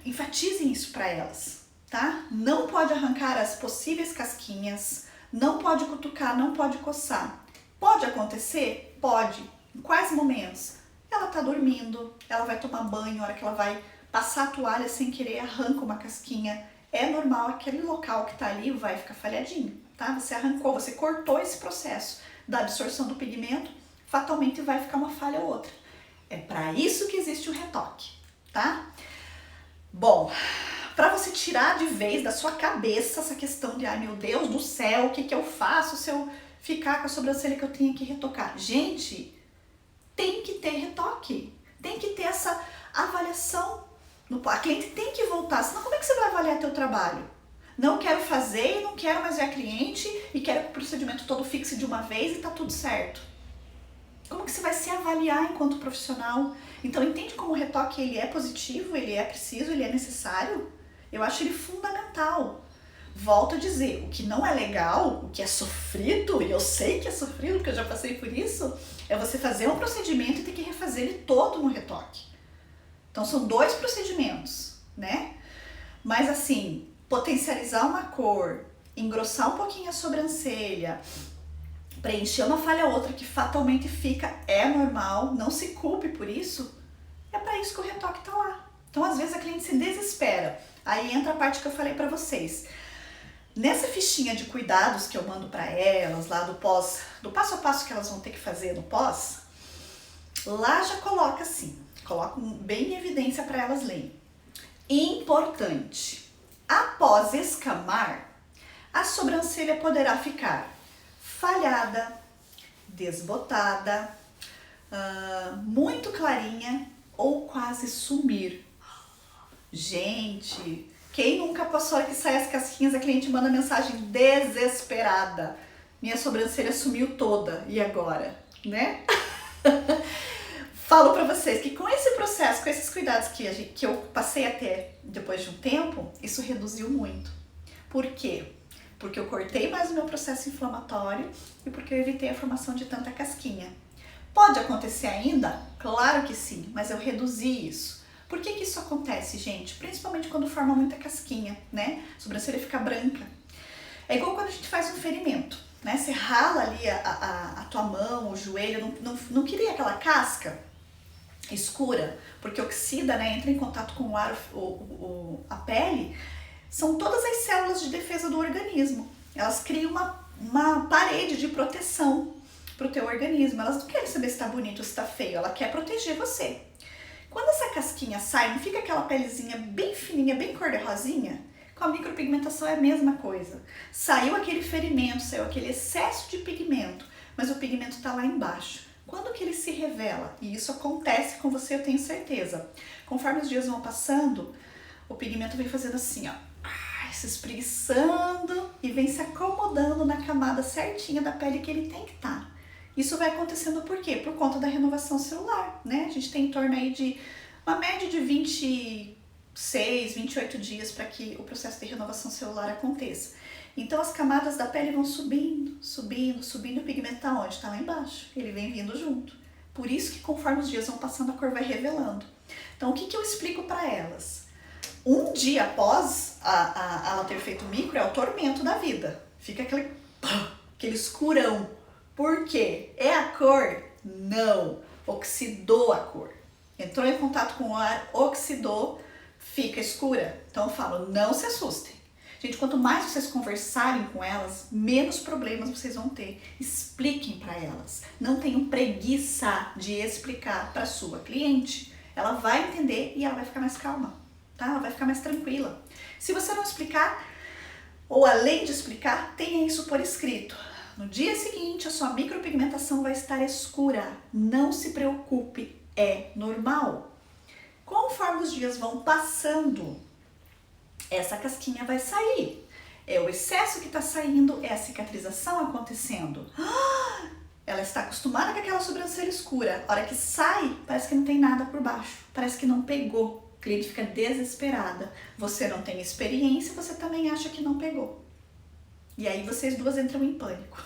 enfatizem isso para elas, tá? Não pode arrancar as possíveis casquinhas, não pode cutucar, não pode coçar. Pode acontecer? Pode. Em quais momentos? Ela tá dormindo, ela vai tomar banho, a hora que ela vai passar a toalha sem querer, arranca uma casquinha. É normal, aquele local que tá ali vai ficar falhadinho, tá? Você arrancou, você cortou esse processo da absorção do pigmento, fatalmente vai ficar uma falha ou outra. É para isso que existe o retoque, tá? Bom, para você tirar de vez da sua cabeça essa questão de, ai meu Deus do céu, o que eu faço se eu ficar com a sobrancelha que eu tenho que retocar? Gente, tem que ter retoque, tem que ter essa avaliação. A cliente tem que voltar, senão como é que você vai avaliar teu trabalho? Não quero fazer, não quero mais ver a cliente e quero que o procedimento todo fixe de uma vez e tá tudo certo. Como que você vai se avaliar enquanto profissional? Então entende como o retoque ele é positivo, ele é preciso, ele é necessário? Eu acho ele fundamental. Volto a dizer, o que não é legal, o que é sofrido, e eu sei que é sofrido porque eu já passei por isso, é você fazer um procedimento e ter que refazer ele todo no retoque. Então são 2 procedimentos, né? Mas assim, potencializar uma cor, engrossar um pouquinho a sobrancelha, preencher uma falha ou outra que fatalmente fica, é normal, não se culpe por isso, é para isso que o retoque tá lá. Então às vezes a cliente se desespera, aí entra a parte que eu falei para vocês. Nessa fichinha de cuidados que eu mando para elas, lá do passo a passo que elas vão ter que fazer no pós, lá já coloca assim, coloco bem em evidência para elas lerem. Importante, após escamar, a sobrancelha poderá ficar falhada, desbotada, muito clarinha ou quase sumir. Gente, quem nunca passou que sai as casquinhas, a cliente manda mensagem desesperada. Minha sobrancelha sumiu toda, e agora? Né? Falo pra vocês que com esse processo, com esses cuidados que eu passei até depois de um tempo, isso reduziu muito. Por quê? Porque eu cortei mais o meu processo inflamatório e porque eu evitei a formação de tanta casquinha. Pode acontecer ainda? Claro que sim, mas eu reduzi isso. Por que isso acontece, gente? Principalmente quando forma muita casquinha, né? A sobrancelha fica branca. É igual quando a gente faz um ferimento, né? Você rala ali a tua mão, o joelho, não queria aquela casca escura, porque oxida, né? Entra em contato com o ar, a pele. São todas as células de defesa do organismo. Elas criam uma parede de proteção para o teu organismo. Elas não querem saber se está bonito ou se está feio, ela quer proteger você. Quando essa casquinha sai, não fica aquela pelezinha bem fininha, bem cor-de-rosinha? Com a micropigmentação é a mesma coisa. Saiu aquele ferimento, saiu aquele excesso de pigmento, mas o pigmento está lá embaixo. Quando que ele se revela? E isso acontece com você, eu tenho certeza. Conforme os dias vão passando, o pigmento vem fazendo assim, ó, se espreguiçando e vem se acomodando na camada certinha da pele que ele tem que estar. Isso vai acontecendo por quê? Por conta da renovação celular, né? A gente tem em torno aí de uma média de 26, 28 dias para que o processo de renovação celular aconteça. Então as camadas da pele vão subindo, subindo, subindo, o pigmento tá onde? Tá lá embaixo, ele vem vindo junto. Por isso que conforme os dias vão passando, a cor vai revelando. Então o que eu explico para elas? Um dia após ela ter feito micro é o tormento da vida. Fica aquele escurão. Por quê? É a cor? Não. Oxidou a cor. Entrou em contato com o ar, oxidou, fica escura. Então eu falo, não se assustem. Gente, quanto mais vocês conversarem com elas, menos problemas vocês vão ter. Expliquem para elas. Não tenham preguiça de explicar para sua cliente. Ela vai entender e ela vai ficar mais calma, tá? Ela vai ficar mais tranquila. Se você não explicar, ou além de explicar, tenha isso por escrito. No dia seguinte, a sua micropigmentação vai estar escura. Não se preocupe, é normal. Conforme os dias vão passando, essa casquinha vai sair. É o excesso que está saindo, é a cicatrização acontecendo. Ela está acostumada com aquela sobrancelha escura. A hora que sai, parece que não tem nada por baixo. Parece que não pegou. O cliente fica desesperada. Você não tem experiência, você também acha que não pegou. E aí vocês duas entram em pânico.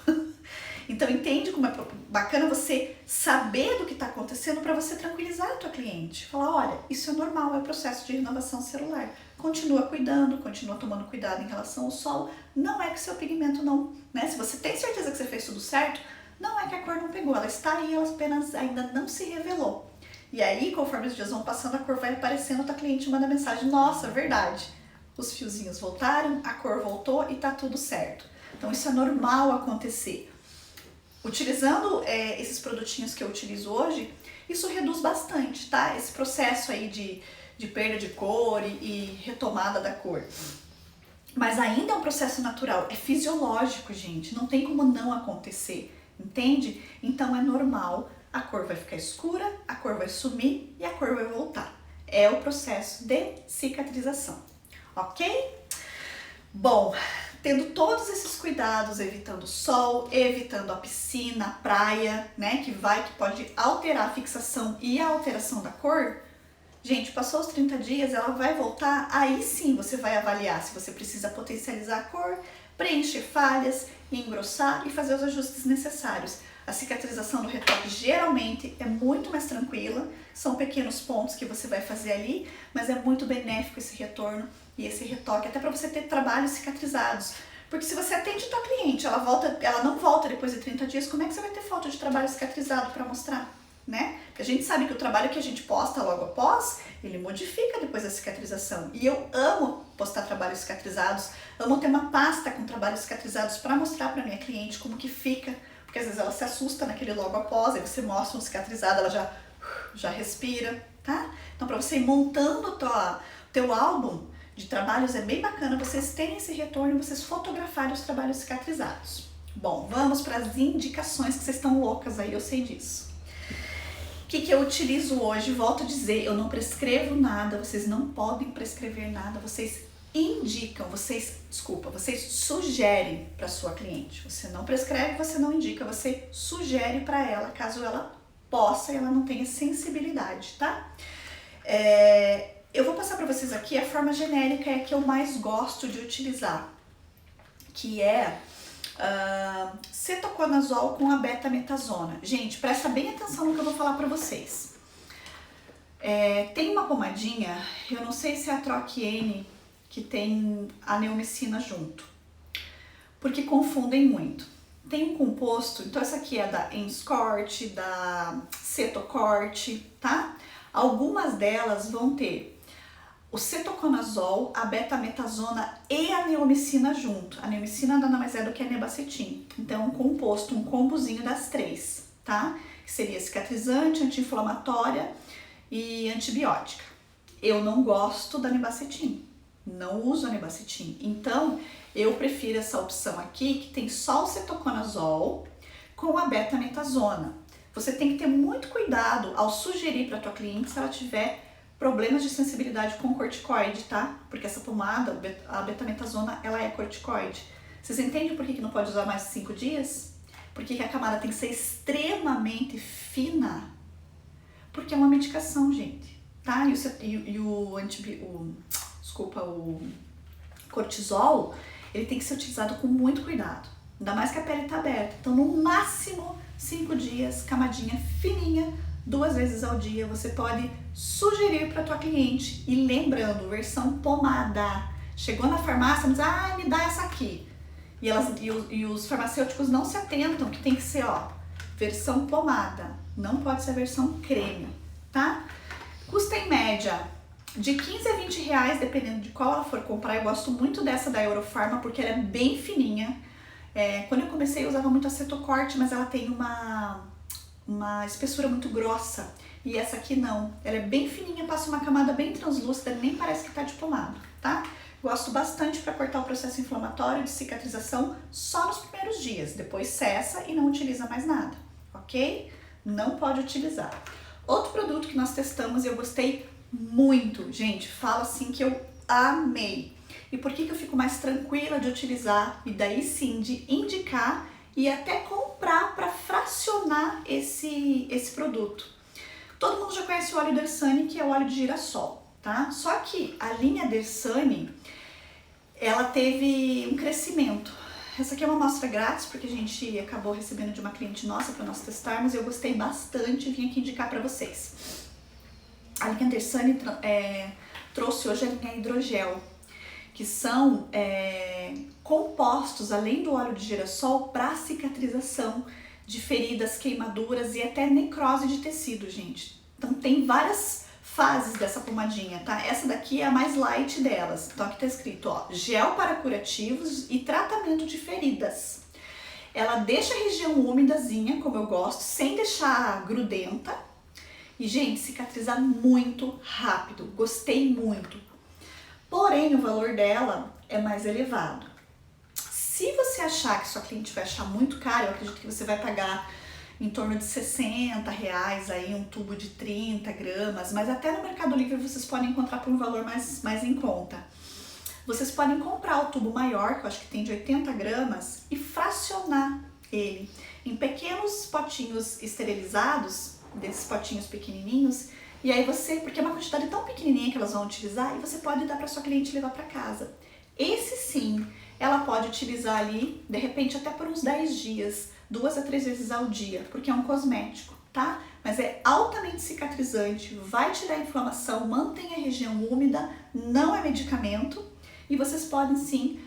Então entende como é bacana você saber do que está acontecendo para você tranquilizar a tua cliente. Falar, olha, isso é normal, é o processo de renovação celular. Continua cuidando, continua tomando cuidado em relação ao sol. Não é que seu pigmento não, né? Se você tem certeza que você fez tudo certo, não é que a cor não pegou, ela está aí, ela apenas ainda não se revelou. E aí, conforme os dias vão passando, a cor vai aparecendo, a tua cliente manda mensagem, nossa, verdade, os fiozinhos voltaram, a cor voltou e tá tudo certo. Então isso é normal acontecer. Utilizando esses produtinhos que eu utilizo hoje, isso reduz bastante, tá? Esse processo aí de perda de cor e retomada da cor. Mas ainda é um processo natural, é fisiológico, gente, não tem como não acontecer, entende? Então é normal, a cor vai ficar escura, a cor vai sumir e a cor vai voltar. É o processo de cicatrização, ok? Bom, tendo todos esses cuidados, evitando o sol, evitando a piscina, a praia, né, que pode alterar a fixação e a alteração da cor, gente, passou os 30 dias, ela vai voltar, aí sim você vai avaliar se você precisa potencializar a cor, preencher falhas, engrossar e fazer os ajustes necessários. A cicatrização do retoque geralmente é muito mais tranquila, são pequenos pontos que você vai fazer ali, mas é muito benéfico esse retorno e esse retoque, até para você ter trabalhos cicatrizados. Porque se você atende a tua cliente, ela não volta depois de 30 dias, como é que você vai ter foto de trabalho cicatrizado para mostrar? Né? Porque a gente sabe que o trabalho que a gente posta logo após, ele modifica depois da cicatrização. E eu amo postar trabalhos cicatrizados, amo ter uma pasta com trabalhos cicatrizados para mostrar para minha cliente como que fica, porque às vezes ela se assusta naquele logo após, aí você mostra um cicatrizado, ela já respira, tá? Então para você ir montando o teu álbum de trabalhos é bem bacana vocês terem esse retorno e vocês fotografarem os trabalhos cicatrizados. Bom, vamos para as indicações, que vocês estão loucas aí, eu sei disso. O que eu utilizo hoje? Volto a dizer, eu não prescrevo nada, vocês não podem prescrever nada, vocês indicam, vocês sugerem para sua cliente. Você não prescreve, você não indica, você sugere para ela, caso ela possa e ela não tenha sensibilidade, tá? Eu vou passar para vocês aqui a forma genérica, é a que eu mais gosto de utilizar, que é cetoconazol com a betametasona. Gente, presta bem atenção no que eu vou falar para vocês. Tem uma pomadinha, eu não sei se é a Troquiene, que tem a neomicina junto, porque confundem muito. Tem um composto, então essa aqui é da Enscort, da Cetocort, tá? Algumas delas vão ter o cetoconazol, a betametasona e a neomicina junto. A neomicina nada mais é do que a nebacetim. Então, um composto, um combozinho das três, tá? Que seria cicatrizante, anti-inflamatória e antibiótica. Eu não gosto da nebacetim, não uso a nebacetim. Então, eu prefiro essa opção aqui, que tem só o cetoconazol com a betametasona. Você tem que ter muito cuidado ao sugerir para a tua cliente se ela tiver problemas de sensibilidade com corticoide, tá? Porque essa pomada, a betametasona, ela é corticoide. Vocês entendem por que não pode usar mais de 5 dias? Porque a camada tem que ser extremamente fina. Porque é uma medicação, gente, tá? O cortisol, ele tem que ser utilizado com muito cuidado. Ainda mais que a pele tá aberta. Então, no máximo 5 dias, camadinha fininha, 2 vezes ao dia, você pode sugerir para tua cliente. E lembrando, versão pomada. Chegou na farmácia, diz, me dá essa aqui. E os farmacêuticos não se atentam que tem que ser, versão pomada. Não pode ser a versão creme, tá? Custa em média de 15 a 20 reais, dependendo de qual ela for comprar. Eu gosto muito dessa da Eurofarma, porque ela é bem fininha. Quando eu comecei, eu usava muito a Cetocort, mas ela tem uma espessura muito grossa, e essa aqui não, ela é bem fininha, passa uma camada bem translúcida, nem parece que tá de pomada, tá? Gosto bastante para cortar o processo inflamatório de cicatrização só nos primeiros dias, depois cessa e não utiliza mais nada, ok? Não pode utilizar. Outro produto que nós testamos e eu gostei muito, gente, falo assim que eu amei. E por que eu fico mais tranquila de utilizar e daí sim de indicar e até comprar para fracionar esse produto? Todo mundo já conhece o óleo Dersane, que é o óleo de girassol, tá? Só que a linha Dersane, ela teve um crescimento. Essa aqui é uma amostra grátis, porque a gente acabou recebendo de uma cliente nossa para nós testarmos e eu gostei bastante e vim aqui indicar para vocês. A linha Dersane trouxe hoje a linha hidrogel, que são compostos, além do óleo de girassol, para cicatrização de feridas, queimaduras e até necrose de tecido, gente. Então tem várias fases dessa pomadinha, tá? Essa daqui é a mais light delas. Então aqui tá escrito, ó, gel para curativos e tratamento de feridas. Ela deixa a região úmidazinha, como eu gosto, sem deixar grudenta. E, gente, cicatriza muito rápido. Gostei muito. Porém, o valor dela é mais elevado. Se você achar que sua cliente vai achar muito caro, eu acredito que você vai pagar em torno de R$60 aí, um tubo de 30 gramas, mas até no Mercado Livre vocês podem encontrar por um valor mais em conta. Vocês podem comprar o tubo maior, que eu acho que tem de 80 gramas, e fracionar ele em pequenos potinhos esterilizados, desses potinhos pequenininhos, e aí você, porque é uma quantidade tão pequenininha que elas vão utilizar, e você pode dar para sua cliente levar para casa. Esse sim, ela pode utilizar ali, de repente até por uns 10 dias, 2 a 3 vezes ao dia, porque é um cosmético, tá? Mas é altamente cicatrizante, vai tirar a inflamação, mantém a região úmida, não é medicamento, e vocês podem sim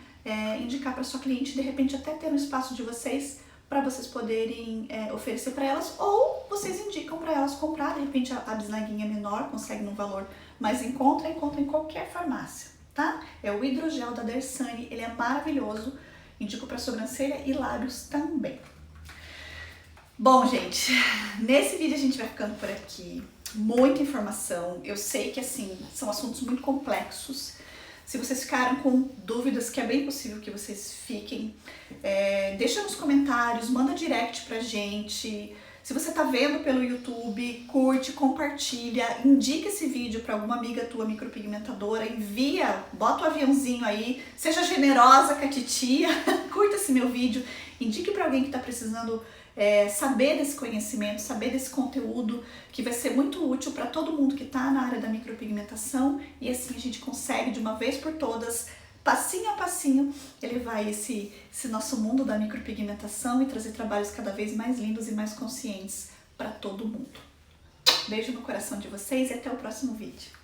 indicar para sua cliente, de repente até ter no espaço de vocês, para vocês poderem oferecer para elas, ou vocês indicam para elas comprar, de repente a bisnaguinha menor consegue num valor mais encontra em qualquer farmácia, tá? É o hidrogel da Dersane, ele é maravilhoso, indico para sobrancelha e lábios também. Bom, gente, nesse vídeo a gente vai ficando por aqui, muita informação, eu sei que assim, são assuntos muito complexos. Se vocês ficaram com dúvidas, que é bem possível que vocês fiquem, deixa nos comentários, manda direct pra gente. Se você tá vendo pelo YouTube, curte, compartilha, indica esse vídeo para alguma amiga tua micropigmentadora, envia, bota o aviãozinho aí, seja generosa com a titia, curta esse meu vídeo, indique para alguém que tá precisando saber desse conhecimento, saber desse conteúdo, que vai ser muito útil para todo mundo que está na área da micropigmentação, e assim a gente consegue de uma vez por todas, passinho a passinho, elevar esse nosso mundo da micropigmentação e trazer trabalhos cada vez mais lindos e mais conscientes para todo mundo. Beijo no coração de vocês e até o próximo vídeo.